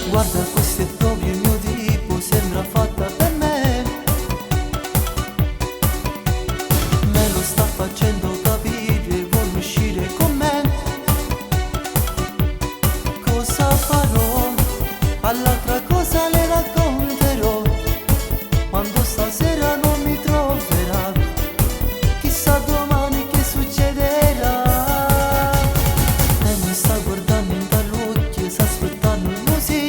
Guarda, questo è proprio il mio tipo, sembra fatta per me. Me lo sta facendo capire, vuole uscire con me. Cosa farò? All'altra cosa le racconterò, quando stasera non mi troverà. Chissà domani che succederà. E mi sta guardando in dall'occhio, sta aspettando così.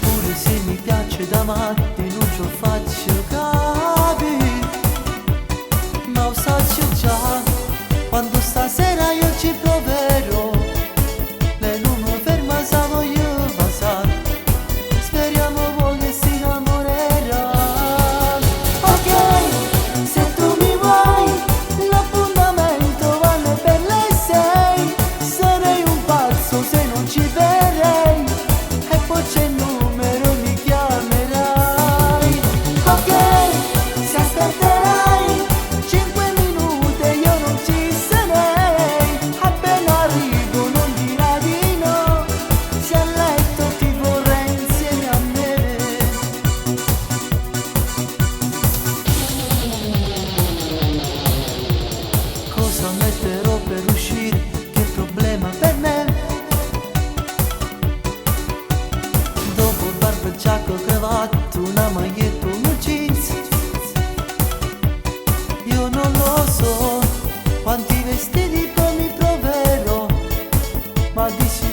Pure se mi piace da matti non ce lo faccio capire. Ma lo saggio già, quando stasera io ci proverò. Lei non mi ferma se voglio passare. Speriamo poi che si innamorerà. Ok, se tu mi vuoi, l'appuntamento vale per le 6. Sarei un pazzo se non ci verrei. E poi c'è il numero, mi chiamerai. Ok, se aspetterai 5 minuti io non ci sarei. Appena arrivo non dirai di no, se a letto ti vorrei insieme a me. Cosa metterò per uscire? Che problema per me? Dopo barba, giacca, cravatta, una maglietta, un jeans. Io non lo so quanti vestiti poi mi proverò, ma di sicuro